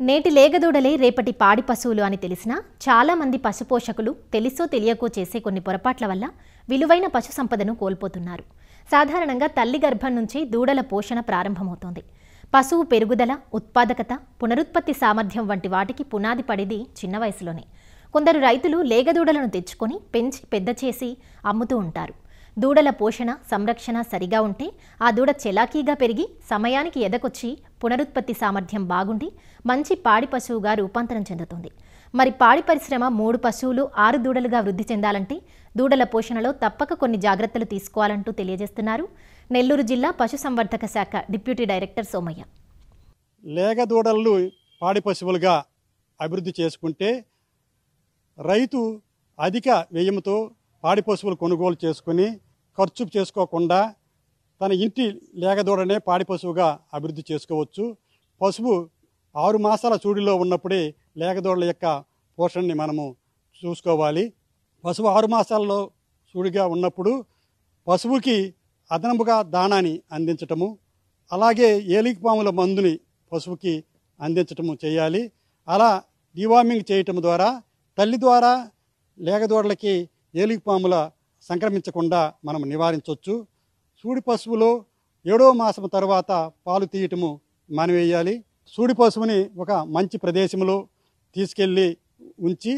నేటి లేగదూడలే రేపటి పాడి పశువులు అని తెలిసినా చాలామంది పశుపోషకులు తెలుసో తెలియకో చేసే కొన్ని పొరపాట్ల వల్ల విలువైన పశు సంపదను కోల్పోతున్నారు. సాధారణంగా తల్లి గర్భం నుంచి దూడల పోషణ ప్రారంభమవుతోంది. పశువు పెరుగుదల, ఉత్పాదకత, పునరుత్పత్తి సామర్థ్యం వంటి వాటికి పునాది పడేది చిన్న వయసులోనే. కొందరు రైతులు లేగదూడలను తెచ్చుకొని పెంచి పెద్ద చేసి అమ్ముతూ ఉంటారు. దూడల పోషణ, సంరక్షణ సరిగా ఉంటే ఆ దూడ చెలాకీగా పెరిగి సమయానికి ఎదకొచ్చి పునరుత్పత్తి సామర్థ్యం బాగుండి మంచి పాడి పశువుగా రూపాంతరం చెందుతుంది. మరి పాడి పరిశ్రమ 3 పశువులు 6 దూడలుగా వృద్ధి చెందాలంటే దూడల పోషణలో తప్పక కొన్ని జాగ్రత్తలు తీసుకోవాలంటూ తెలియజేస్తున్నారు నెల్లూరు జిల్లా పశుసంవర్ధక శాఖ డిప్యూటీ డైరెక్టర్ సోమయ్య. లేగ దూడలను పాడి పశువులుగా అభివృద్ధి చేసుకుంటే రైతు అధిక వ్యయంతో పాడి పశువులు కొనుగోలు చేసుకుని ఖర్చు చేసుకోకుండా తన ఇంటి లేగదూడనే పాడి పశువుగా అభివృద్ధి చేసుకోవచ్చు. పశువు 6 మాసాల చూడిలో ఉన్నప్పుడే లేగదూడల యొక్క పోషణని మనము చూసుకోవాలి. పశువు 6 మాసాల్లో చూడిగా ఉన్నప్పుడు పశువుకి అదనముగా దానాన్ని అందించటము, అలాగే ఏలికపాముల మందుని పశువుకి అందించటము చేయాలి. అలా డివార్మింగ్ చేయటం ద్వారా తల్లి ద్వారా లేగదూడలకి ఏలికపాముల సంక్రమించకుండా మనం నివారించవచ్చు. సూడి పశువులో 7వ మాసం తర్వాత పాలు తీయటము మానివేయాలి. సూడి పశువుని ఒక మంచి ప్రదేశంలో తీసుకెళ్ళి ఉంచి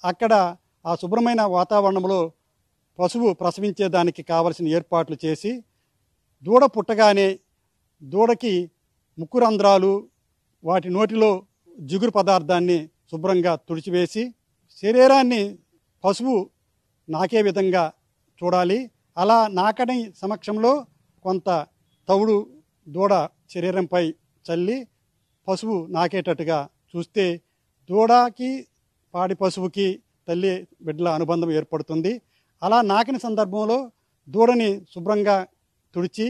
అక్కడ ఆ శుభ్రమైన వాతావరణంలో పశువు ప్రసవించేదానికి కావలసిన ఏర్పాట్లు చేసి దూడ పుట్టగానే దూడకి ముక్కు రంధ్రాలు, వాటి నోటిలో జిగురు పదార్థాన్ని శుభ్రంగా తుడిచివేసి శరీరాన్ని పశువు నాకే విధంగా చూడాలి. అలా నాకని సమక్షంలో కొంత తవుడు దూడ శరీరంపై చల్లి పశువు నాకేటట్టుగా చూస్తే దూడకి పాడి పశువుకి తల్లి బిడ్డల అనుబంధం ఏర్పడుతుంది. అలా నాకిన సందర్భంలో దూడని శుభ్రంగా తుడిచి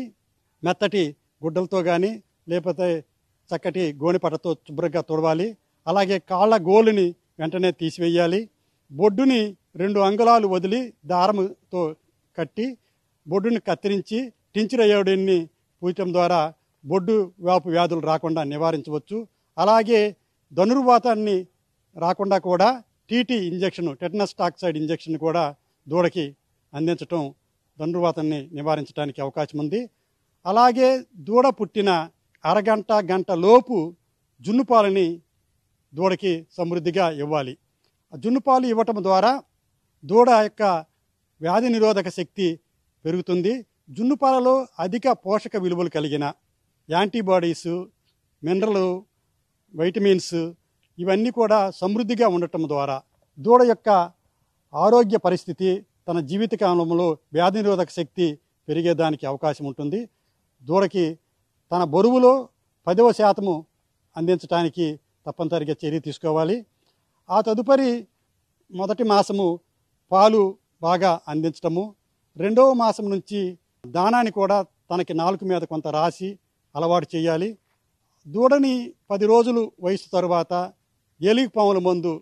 మెత్తటి గుడ్డలతో కానీ లేకపోతే చక్కటి గోనెపట్టతో శుభ్రంగా తుడవాలి. అలాగే కాళ్ళ గోలుని వెంటనే తీసివేయాలి. బొడ్డుని 2 అంగుళాలు వదిలి దారంతో కట్టి బొడ్డుని కత్తిరించి టించర్ అయోడిన్ని పూయటం ద్వారా బొడ్డు వ్యాపు వ్యాధులు రాకుండా నివారించవచ్చు. అలాగే ధనుర్వాతాన్ని రాకుండా కూడా TT injection, tetanus toxoid injection కూడా దూడకి అందించటం ధనుర్వాతాన్ని నివారించడానికి అవకాశం ఉంది. అలాగే దూడ పుట్టిన అరగంట గంట లోపు జున్నుపాలని దూడకి సమృద్ధిగా ఇవ్వాలి. జున్నుపాలు ఇవ్వటం ద్వారా దూడ యొక్క వ్యాధి నిరోధక శక్తి పెరుగుతుంది. జున్నుపాలలో అధిక పోషక విలువలు కలిగిన యాంటీబాడీస్, మినరల్, వైటమిన్స్ ఇవన్నీ కూడా సమృద్ధిగా ఉండటం ద్వారా దూడ యొక్క ఆరోగ్య పరిస్థితి, తన జీవితకాలంలో వ్యాధి నిరోధక శక్తి పెరిగేదానికి అవకాశం ఉంటుంది. దూడకి తన బరువులో 10% అందించడానికి తప్పనిసరిగా చర్య తీసుకోవాలి. ఆ తదుపరి మొదటి మాసము పాలు బాగా అందించటము, 2వ మాసం నుంచి దానాన్ని కూడా తనకి నాలుక మీద కొంత రాసి అలవాటు చేయాలి. దూడని 10 రోజులు వయసు తరువాత ఏలికపాముల మందు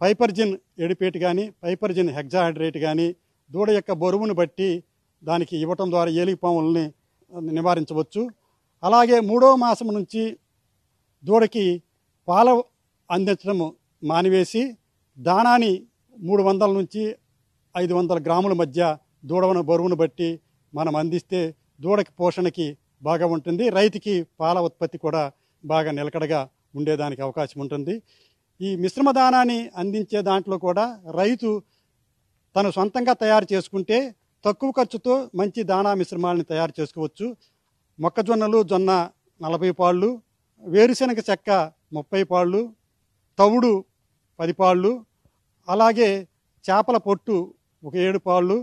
పైపర్జిన్ ఎడిపేట్ కానీ పైపర్జిన్ హెక్సాహైడ్రేట్ కానీ దూడ యొక్క బరువును బట్టి దానికి ఇవ్వటం ద్వారా ఏలికపాములని నివారించవచ్చు. అలాగే 3వ మాసం నుంచి దూడకి పాల అందించడం మానివేసి దానాన్ని 300 నుంచి 500 గ్రాముల మధ్య దూడవన బరువును బట్టి మనం అందిస్తే దూడకి పోషణకి బాగా ఉంటుంది. రైతుకి పాల ఉత్పత్తి కూడా బాగా నిలకడగా ఉండేదానికి అవకాశం ఉంటుంది. ఈ మిశ్రమ దానాన్ని అందించే దాంట్లో కూడా రైతు తను సొంతంగా తయారు చేసుకుంటే తక్కువ ఖర్చుతో మంచి దానా మిశ్రమాలను తయారు చేసుకోవచ్చు. మొక్కజొన్నలు, జొన్న 40 పాళ్ళు, వేరుశనగ చెక్క 30 పాళ్ళు, తవుడు 10 పాళ్ళు, అలాగే చేపల పొట్టు ఒక 7 పాళ్ళు,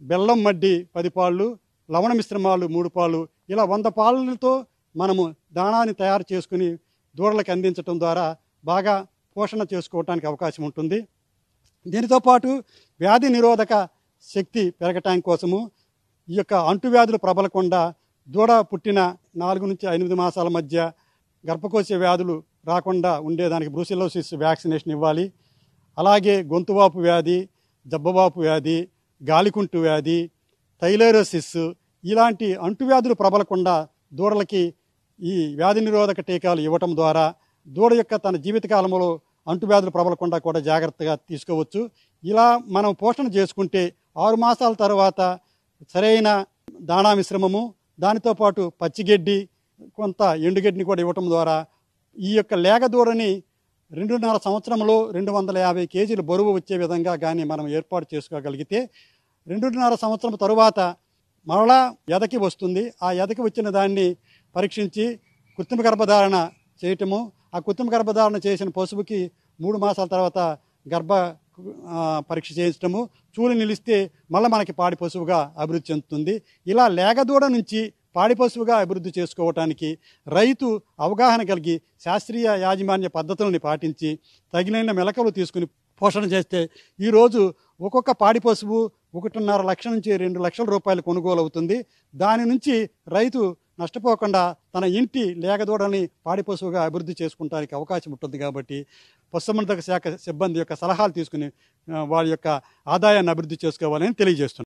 బెల్లం మడ్డి 10 పాళ్ళు, లవణ మిశ్రమాలు 3 పాళ్ళు, ఇలా 100 పాలతో మనము దానాన్ని తయారు చేసుకుని దూడలకు అందించడం ద్వారా బాగా పోషణ చేసుకోవడానికి అవకాశం ఉంటుంది. దీనితో పాటు వ్యాధి నిరోధక శక్తి పెరగటానికి కోసము ఈ యొక్క అంటువ్యాధులు ప్రబలకుండా దూడ పుట్టిన 4 నుంచి 8 మాసాల మధ్య గర్భకోశ వ్యాధులు రాకుండా ఉండేదానికి బ్రూసిలోసిస్ వ్యాక్సినేషన్ ఇవ్వాలి. అలాగే గొంతువాపు వ్యాధి, జబ్బవాపు వ్యాధి, గాలికుంటు వ్యాధి, థైలేరోసిస్ ఇలాంటి అంటువ్యాధులు ప్రబలకుండా దూడలకి ఈ వ్యాధి నిరోధక టీకాలు ఇవ్వటం ద్వారా దూడ యొక్క తన జీవితకాలంలో అంటువ్యాధులు ప్రబలకుండా కూడా జాగ్రత్తగా తీసుకోవచ్చు. ఇలా మనం పోషణ చేసుకుంటే 6 మాసాల తర్వాత సరైన దాణా మిశ్రమము, దానితో పాటు పచ్చిగడ్డి, కొంత ఎండుగడ్డిని కూడా ఇవ్వటం ద్వారా ఈ యొక్క లేగ దూడని 2.5 సంవత్సరంలో 250 కేజీలు బరువు వచ్చే విధంగా కానీ మనం ఏర్పాటు చేసుకోగలిగితే 2.5 సంవత్సరం తరువాత మరలా ఎదకి వస్తుంది. ఆ ఎదకి వచ్చిన దాన్ని పరీక్షించి కృత్రిమ గర్భధారణ చేయటము, ఆ కృత్రిమ గర్భధారణ చేసిన పశువుకి 3 మాసాల తర్వాత గర్భ పరీక్ష చేయించడము, చూలు నిలిస్తే మళ్ళీ మనకి పాడి పశువుగా అభివృద్ధి చెందుతుంది. ఇలా లేగదూడ నుంచి పాడి పశువుగా అభివృద్ధి చేసుకోవటానికి రైతు అవగాహన కలిగి శాస్త్రీయ యాజమాన్య పద్ధతులని పాటించి తగిన మెలకువలు తీసుకుని పోషణ చేస్తే ఈరోజు ఒక్కొక్క పాడి పశువు 1.5 లక్షల నుంచి 2 లక్షల రూపాయలు కొనుగోలు అవుతుంది. దాని నుంచి రైతు నష్టపోకుండా తన ఇంటి లేగదూడని పాడి పశువుగా అభివృద్ధి చేసుకుంటానికి అవకాశం ఉంటుంది. కాబట్టి పశుసంవర్ధక శాఖ సిబ్బంది యొక్క సలహాలు తీసుకుని వారి యొక్క ఆదాయాన్ని అభివృద్ధి చేసుకోవాలని తెలియజేస్తున్నారు.